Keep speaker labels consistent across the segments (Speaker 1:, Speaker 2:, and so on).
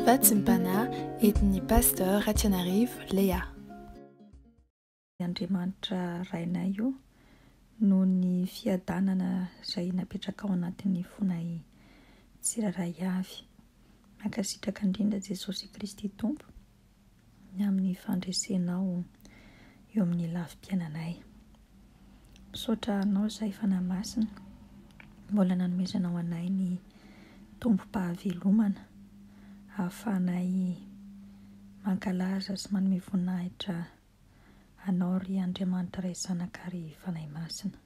Speaker 1: Fatsimpana etin'ny pasteur Ratsianarivo Lea.
Speaker 2: Andriamanitra rainay io noho ny fiadanana izay napetraka ao anatin'ny fonay tsiraray avy. Mankasitraka indrindra Jesosy Kristy Tompo ny amin'ny fandresenao eo amin'ny lafim-piainanay. Misaotra anao izay fanahy-masina mbola nanomezanao anay ny tombom-pahavelomana ahafahanay mankalaza sy manome voninahitra anao ry Andriamanitra ray zanaka ary fanahy masina.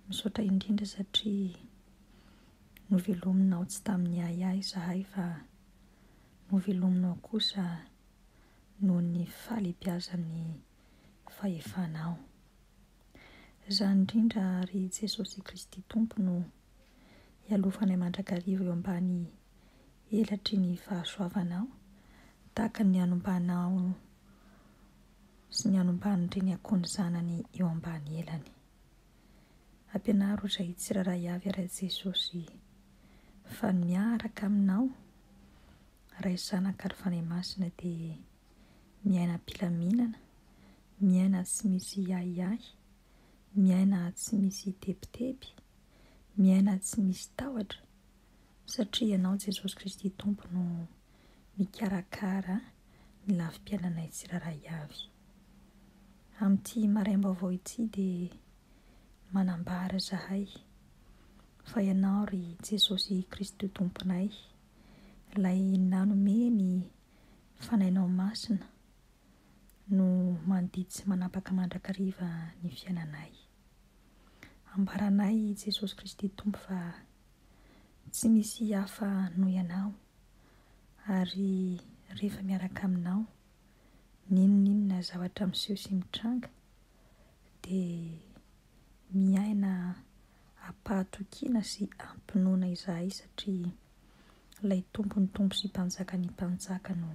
Speaker 2: Misaotra indrindra satria novelominao tsy tamin'ny ahiahy izahay fa novelominao kosa noho ny fahalebiazan'ny fahefanao. Izany indrindra ry Jesosy Kristy Tompo no hialofanay mandrakariva eo ambany elatry ny fahasoavanao, tahaka ny anombanao sy ny anomban'ireny akoany zanany eo ambany elany. Ampianaro izay tsiraray avy ray Jesosy fa miaraka aminao ray zanaka ary fanahy masina dia miaina am-pilaminana, miaina tsy misy ahiahy, miaina tsy misy tebiteby, miaina tsy misy tahotra, satria ianao Jesosy Kristy Tompo no mikarakara ny lafim-piainanay tsiraray avy. Amin'ity maraim-baovao ity dia manambara izahay fa ianao ry Jesosy Kristy Tomponay, ilay nanome ny fanahinao masina no mandidy sy manapaka mandrakariva ny fiainanay. Ambaranay Jesosy Kristy Tompo fa tsy misy hafa noho ianao, ary rehefa miaraka aminao n'inon'inona zavatra miseho sy mitranga dia miaina ampahatokiana sy ampinoana izahay, satria ilay tompony tompo sy mpanjakany mpanjaka no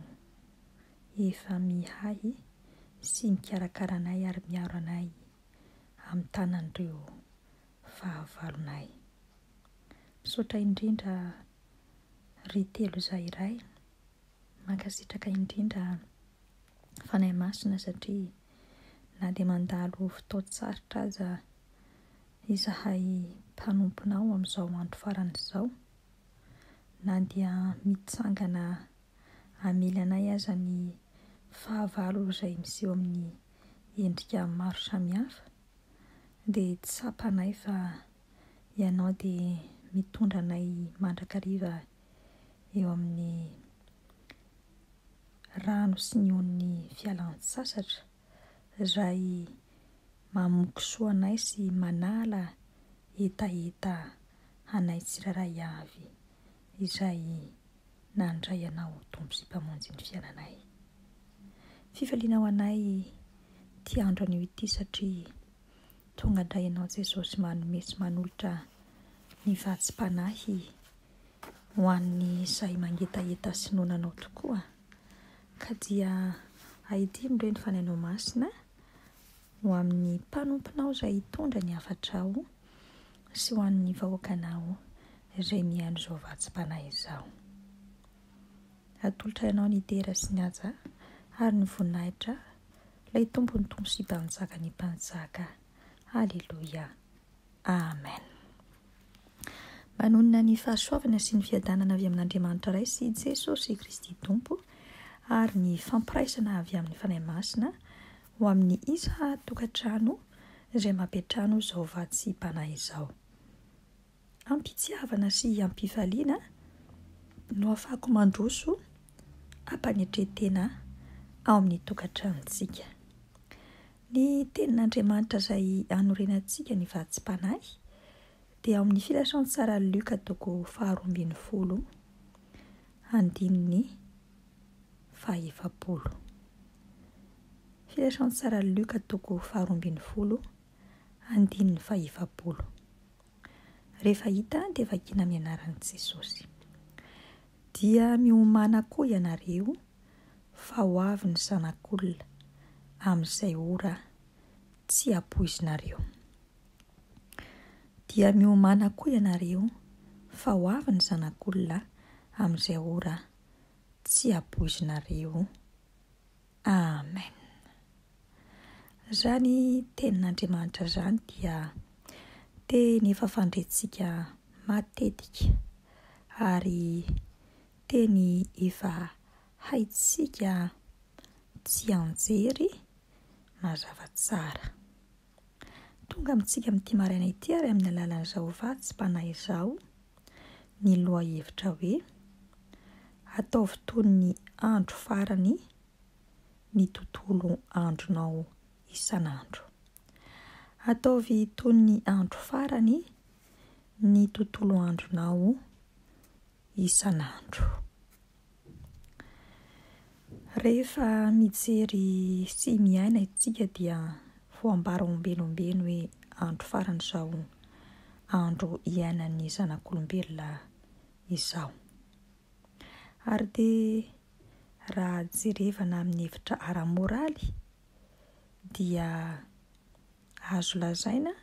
Speaker 2: efa mihay sy mikarakara anay ary miaro anay amin'ny tanan'ireo fahavalonay. Misaotra indrindra ry telo izay iray, mankasitraka indrindra fanahy masina satria na dia mandalo fotoan-tsarotra aza izahay mpanomponao amin'izao andro faran'izao, na dia mitsangana hamely anay aza ny fahavalo izay miseho amin'ny endrika maro samihafa, dia tsapanay fa ianao dia mitondra anay mandrakariva eo amin'ny rano sy ny on'ny fialan-tsasatra izay mamoky soa anay sy manala etaeta anay tsiraray avy izay nandray anao tompo sy mpamonjy ny fiainanay. Fifaliana ho anay ty andro anio ity satria tonga indray ianao Jesosy manome sy manolotra ny vatsim-panahy ho an'ny izay mangetaeta sy nonanao tokoa, ka dia ahidimo ireny fanahinao masina ho amin'ny mpanomponao izay hitondra ny hafatrao sy ho an'ny vahoakanao izay mihaino izao vatsim-panahy izao. Atolotra ianao ny dera sy ny haja ary ny voninahitra ilay tompony tompo sy mpanjaka ny mpanjaka. Halleluja. Amen. Manonina ny fahasoavana sy ny fiadanana avy amin'Andriamanitra ray sy Jesosy Kristy Tompo ary ny fampiraisana avy amin'ny fanahy masina ho amin'ny isa tokantrano izay mampiatrano izao vatsim-panahy izao. Ampitiavana sy ampifaliana no afaka mandroso ampanetretena ao amin'ny tokantranontsika. Ny tenin'Andriamanitra izay hanorenantsika ny vatsim-panahy dia ao amin'ny filasan'ny tsara Luka toko 12 andininy 17. Filasan'ny tsara Luka toko 12 andininy 17. Rehefa hita dia vakiana amin'ny anaran'i Jesosy. Dia miomana koa ianareo fa ho avy ny zanak'olona amin'izay ora tsy ampoizinareo. Dia miomana koa ianareo fa ho avy ny zanak'olona amin'izay ora tsy aboizinareo. Amen. Zany tenin'Andriamanitra zany dia teny efa fandrentsika matetika ary teny efa haitsika tsy anjery mazava tsara. Tonga amintsika amin'ity maraina ity ary amin'ny alalan'izao vatsim-panahy izao ny lohahevitra hoe ataovy toy ny andro farany ny tontolo andronao isan'andro. Ataovy toy ny andro farany ny tontolo andronao isan'andro. Rehefa mijery sy miaina isika dia voambara ombenombeno hoe andro farany izao andro iainan'ny zanak'olombelona izao. Ary dia raha jerevana amin'ny hevitra ara-moraly dia azo lazaina,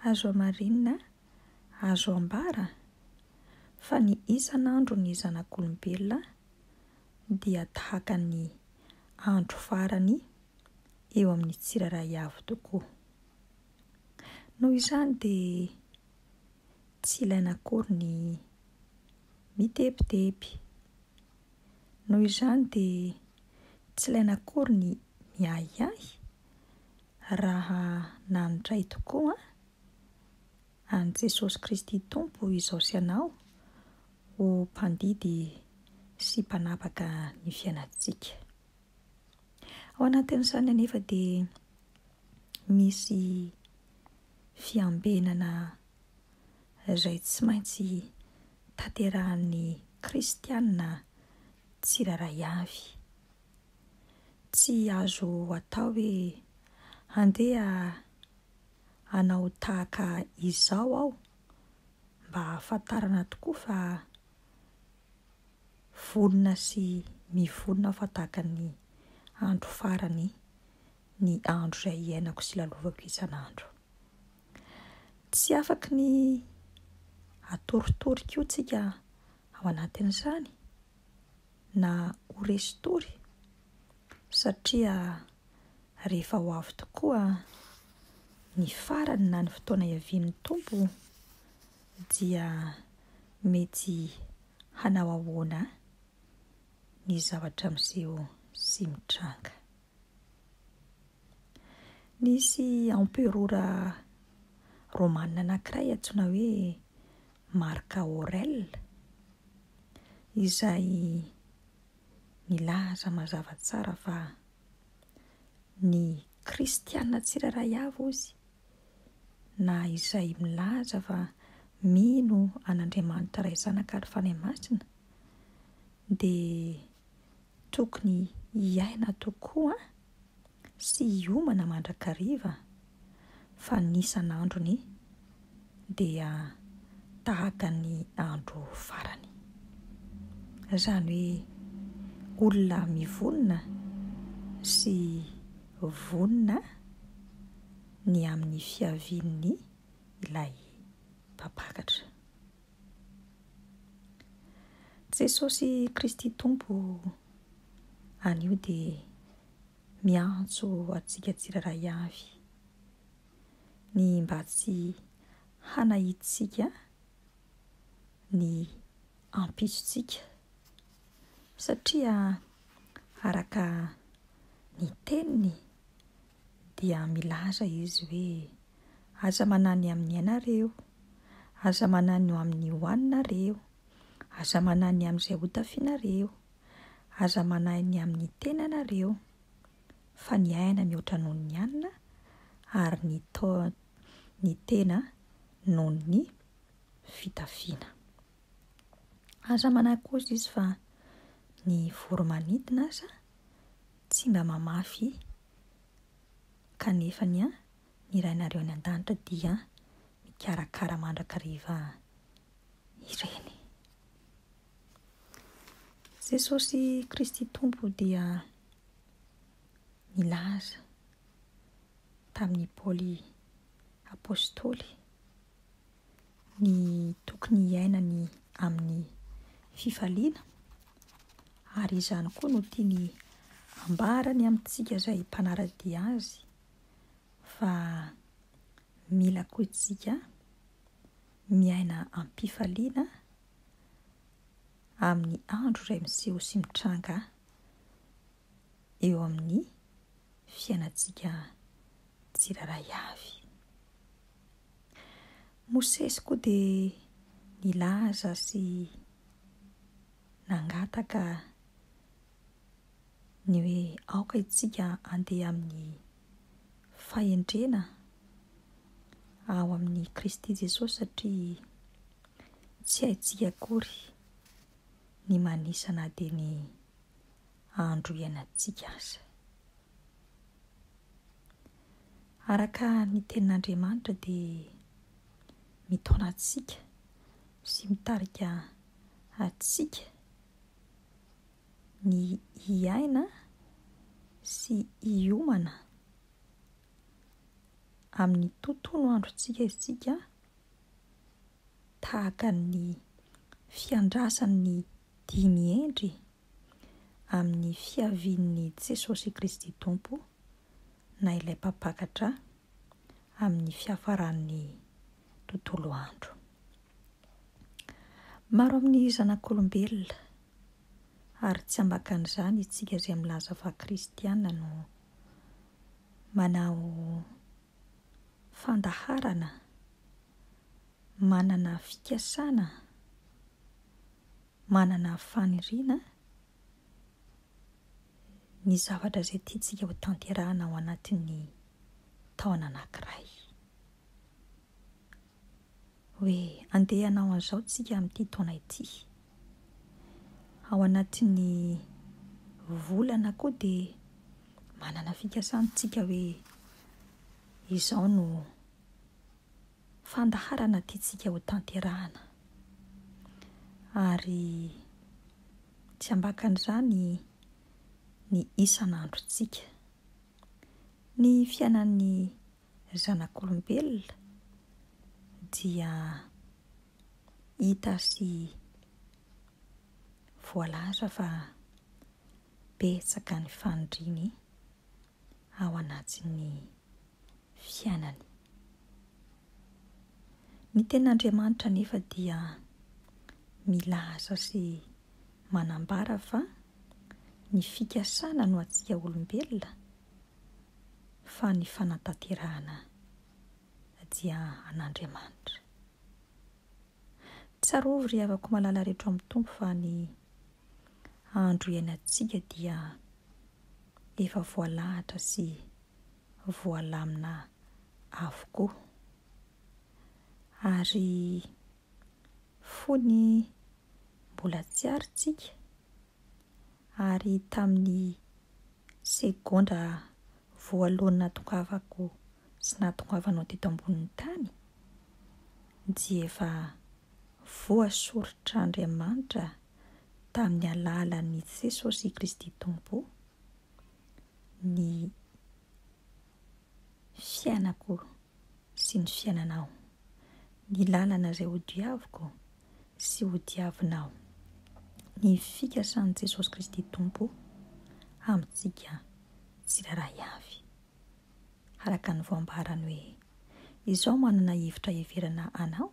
Speaker 2: azo amarinina, azo ambara fa ny isan'andro ny zanak'olombelona dia tahaka ny andro farany eo amin'ny tsirairay avy tokoa. Noho izany dia tsy ilaina akory ny mitebiteby. Noho izany dia tsy ilaina akory ny miahiahy raha nandray tokoa an Jesosy Kristy Tompo izao sy anao ho mpandidy sy mpanapaka ny fiainantsika. Ao anatin'izany anefa dia misy fiambenana izay tsy maintsy tanterahan'ny kristianina tsirairay avy. Tsy azo atao hoe andeha hanao tahaka izao aho mba hahafantarana tokoa fa vonona sy mivonona fa tahaka ny andro farany ny andro izay iainako sy lalovako isan'andro. Tsy afaka ny atoritory koa tsika ao anatin'izany na horesitory satria rehefa ho avy tokoa ny farany na ny fotoana iavian'ny Tompo dia mety hanao ahoana ny zavatra miseho sy mitranga. Nisy emperora romanina anankiray antsoina hoe Marc Aurèle izay milaza mazava tsara fa ny kristianina tsirairay avy ozy na izay milaza fa mino an'Andriamanitra iray zanaka ary fanahy masina dia tokony hiaina tokoa sy hiomana mandrakariva fa ny isan'androny dia tahaka ny andro farany. Izany hoe olona mivonona sy vonona ny amin'ny fiavian'ny ilay mpapakatra. Jesosy Kristy Tompo anio dia miantso antsika tsirairay avy ny mba tsy hanahitsika ny ampitsontsika satria araka ny teniny dia milaza izy hoe aza manany amin'ny ianareo, aza manany amin'ny hoaninareo, aza manany amin'izay hotafianareo, aza manany amin'ny tenanareo, fa ny aina mihoatra noho ny anina ary ny tena noho ny fitafiana. Aza manakozy izy fa ny voromanidina aza tsy mba mamafy kanefa ny irainareo ny an-danitra dia mikarakara mandrakariva ireny. Jesosy Kristy Tompo dia milaza tamin'ny Paoly apôstôly ny tokony iainany amin'ny fifaliana ary izany koa no tiany ambarany amintsika izay mpanaradia azy fa mila koa itsika miaina am-pifaliana amin'ny andro iray miseho sy mitranga eo amin'ny fiainantsika tsiraray avy. Mosesy koa dia nilaza sy nangataka ny hoe aoka itsika andeha amin'ny fahendrena ao amin'ny Kristy Jesosy satria tsy haintsika akory ny manisana dia ny andro iainantsika aza. Araka ny tenin'Andriamanitra dia mitaona antsika sy mitarika antsika ny hiaina sy hiomana amin'ny tontolo androntsika isika tahaka ny fiandrasan'ny dimy endry amin'ny fiavian'ny Jesosy Kristy Tompo na ilay mpampakatra amin'ny fiafaran'ny tontolo andro. Maro amin'ny zanak'olombelona ary tsy ambakan'izany itsika izay milaza fa kristiana no manao fandaharana, manana fikasana, manana faniriana ny zavatra izay tiantsika ho tanterahana ao anatin'ny taona anankiray. Hoe andeha hanao an'izao tsika amin'ity taona ity. Ao anatin'ny volana koa dia manana fikasantsika hoe izao no fandaharana tiantsika ho tanterahana. Ary tsy ambakan'izany ny isan'androntsika. Ny fiainan'ny zanak'olombelona dia hita sy voalaza fa betsaka ny faniriany ao anatin'ny fiainany. Ny tenin'Andriamanitra nefa dia milaza sy manambara fa ny fikasana no antsika olombelona fa ny fanatanterahana dia an'Andriamanitra. Tsarovy ry havako malala rehetra amin'ny tompo fa ny andro iainantsika dia efa voalahatra sy voalamina avokoa. Ary fony mbola tsy aritsika ary tamin'ny segondra voalohany natongavako sy natongavanao teto ambonin'ny tany dia efa voasoritr'Andriamanitra tamin'ny alalan'i Jesosy Kristy Tompo ny fiainako sy ny fiainanao, ny lalana izay hodiaviko sy hodiavinao, ny fikasan'i Jesosy Kristy Tompo amintsika tsiraray avy. Araka ny voambarany hoe izao manana hevitra heverana anao,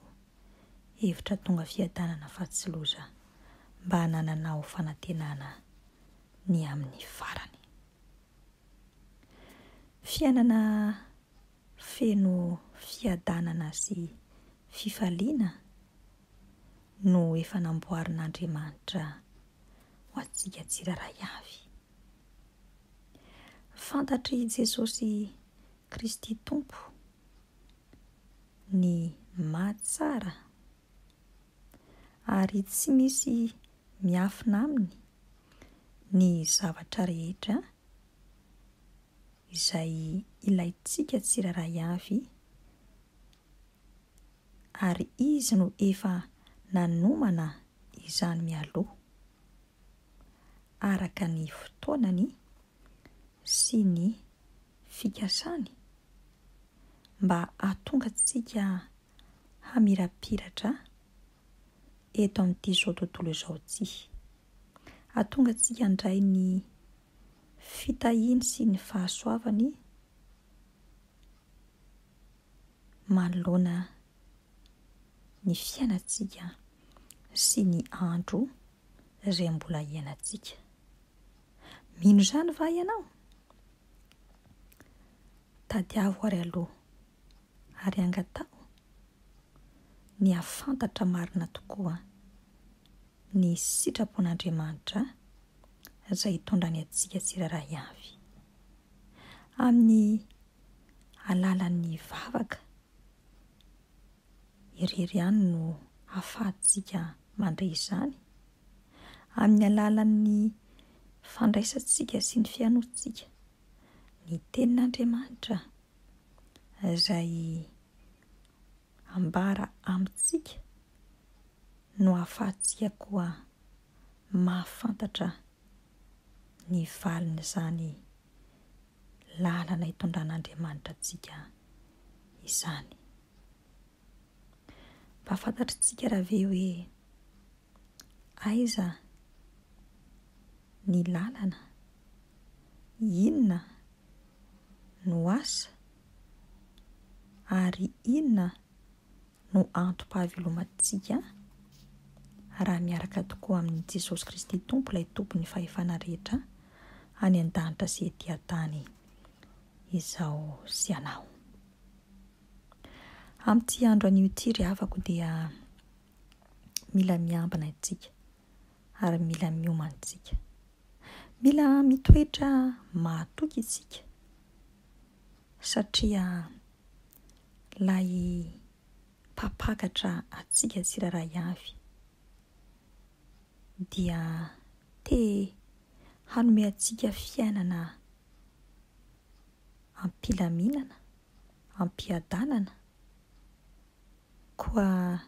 Speaker 2: hevitra tonga fiadanana fa tsy loza, mba hanananao fanantenana ny amin'ny farany. Fiainana feno fiadanana sy fifaliana no efa namboarin'Andriamanitra ho antsika tsiraray avy. Fantatry Jesosy Kristy Tompo ny mahatsara ary tsy misy miafina aminy ny zavatra rehetra izay ilaintsika tsiraray avy, ary izy no efa nanomana izany mialoha araka ny fotoanany sy ny fikasany mba hahatonga antsika hamirapiratra eto amin'ity izao tontolo izao ity. ahatonga antsika handray ny fitahiny sy ny fahasoavany manoloana ny fiainantsika sy ny andro izay mbola iainantsika. Mino izany va ianao? Tadiavo ary aloha ary angatao ny hafantatra marina tokoa ny sitrapon'Andriamanitra izay hitondra ny antsika tsiraray avy amin'ny alalan'ny vavaka. Irery ihany no ahafahantsika mandray izany amin'ny alalan'ny fandraisantsika sy ny fianotsika ny tenin'Andriamanitra izay ambara amintsika no ahafahantsika koa mahafantatra ny valiny izany lalana hitondran'Andriamanitra antsika izany. Mba fantatritsika raha ve hoe aiza ny lalana, inona no asa ary inona no antom-pahavelomantsika raha miaraka tokoa amin'ny Jesosy Kristy Tompo, ilay tompon'ny fahefana rehetra any an-danitra sy ety an-tany izao sy anao. Amin'ity andro anio ity ry havako dia mila miambina antsika ary mila miomana antsika. Mila mitoetra mahatoky isika satria ilay mpapakatra atsika tsiraray avy dia te hanome atsika fiainana ampilaminana, ampiadanana, koa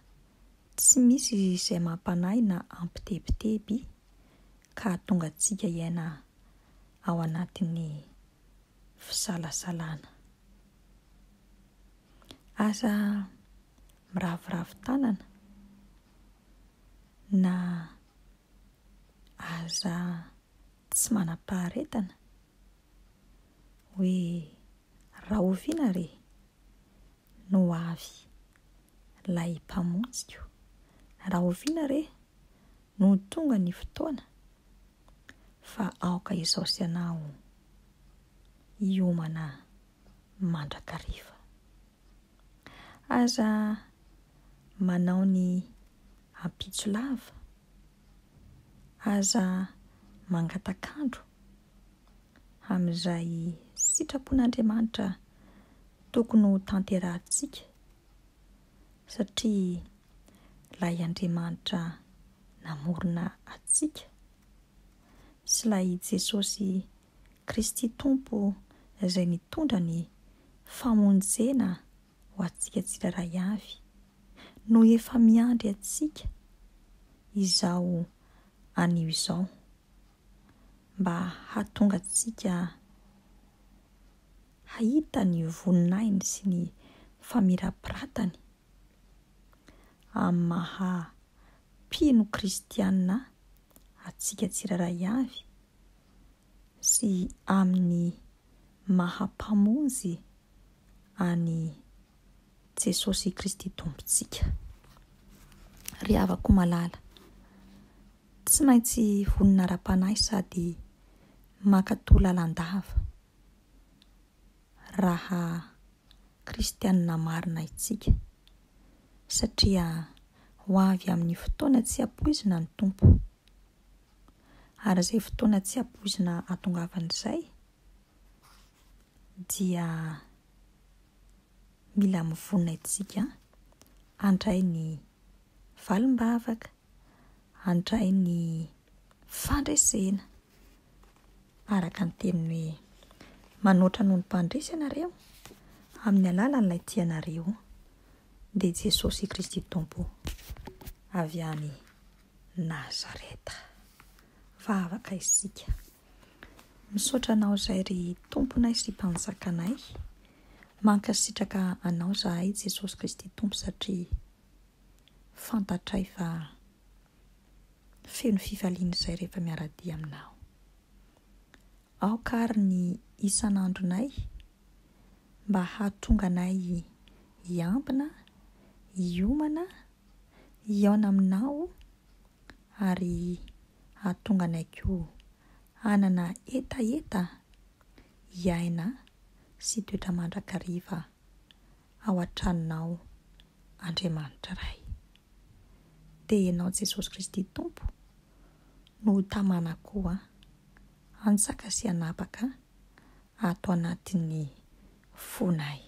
Speaker 2: tsy misy izay mampanahy na ampitebiteby ka hahatonga antsika iaina ao anatin'ny fisalasalana. Aza miravoravo tanana na aza tsy manam-paharetana hoe raha oviana re no avy ilay mpamonjiko, raha oviana re no tonga ny fotoana fa aoka izao sy anao hiomana mandrakariva. Aza manao ny ampitsolava, aza mangatakandro amin'izay sitrapon'Andriamanitra tokony ho tanterahintsika satria ilay Andriamanitra namorona atsika sy ilay Jesosy Kristy Tompo izay mitondra ny famonjena ho atsika tsiraray avy no efa miandry atsika izao anio izao mba hahatonga atsika hahita ny voninahiny sy ny famirapiratany amin'ny maha-mpino kristianina atsika tsiraray avy sy amin'ny maha-mpamonjy any Jesosy Kristy Tompontsika. Ry havako malala, tsy maintsy vonina ara-panahy sady mankatoa lalandava raha kristianina marina itsika satria ho avy amin'ny fotoana tsy ampoizina ny Tompo ary izay fotoana tsy ampoizina hatongavan'izay dia mila mivonina itsika handray ny valim-bavaka, handray ny fandresena araka ny teniny hoe manoatra noho ny mpandresy ianareo amin'ny alalan'ilay tianareo dia Jesosy Kristy Tompo avy any Nazareta. Vavaka isika. Misaotra anao izay ry Tomponay sy mpanjakanay, mankasitraka anao zahay Jesosy Kristy Tompo satria fantatray fa feno fifaliana izay rehefa miaradia aminao. Aokary ny isan'andronay mba hahatonga anay hiambina, hiomana, hiaona aminao ary hahatonga anay koa hanana etaeta hiaina sy toetra mandrakariva ao an-tranonao, Andriamanitra iray. Dia ianao Jesosy Kristy Tompo no tamana koa ansaka sy anapaka ato anatin'ny fonay.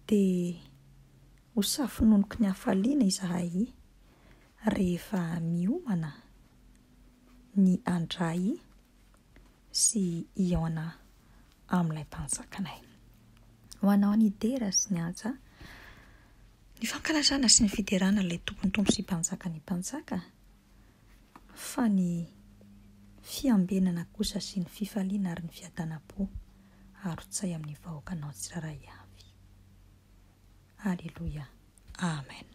Speaker 2: Dia ho safononoko ny hafaliana izahay rehefa miomana ny andray sy hiaona amin'ilay mpanjakanay. Ho anao ny dera sy ny anja, ny fankalazana sy ny fiderana ilay tompontompo sy mpanjaka ny mpanjaka, fa ny fiambenana kosa sy ny fifaliana ary ny fiadanam-po aro-tsay amin'ny vahoakanao tsiraray avy. Aleluia. Amen.